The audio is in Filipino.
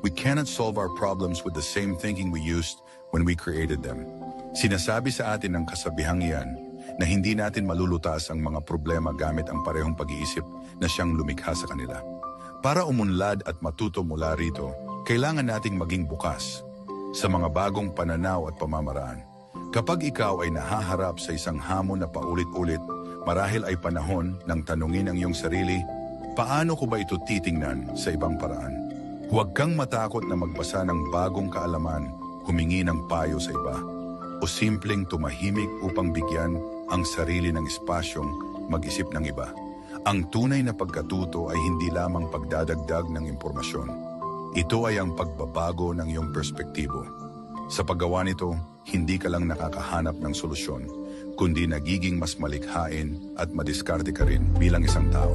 We cannot solve our problems with the same thinking we used when we created them. Sinasabi sa atin ng kasabihang iyan na hindi natin malulutas ang mga problema gamit ang parehong pag-iisip na siyang lumikha sa kanila. Para umunlad at matuto mula rito, kailangan nating maging bukas sa mga bagong pananaw at pamamaraan. Kapag ikaw ay nahaharap sa isang hamon na paulit-ulit, marahil ay panahon ng tanungin ang iyong sarili, paano ko ba ito titingnan sa ibang paraan? Huwag kang matakot na magbasa ng bagong kaalaman, humingi ng payo sa iba, o simpleng tumahimik upang bigyan ang sarili ng espasyong mag-isip ng iba. Ang tunay na pagkatuto ay hindi lamang pagdadagdag ng impormasyon. Ito ay ang pagbabago ng iyong perspektibo. Sa paggawa nito, hindi ka lang nakakahanap ng solusyon, kundi nagiging mas malikhain at madiskarte ka rin bilang isang tao.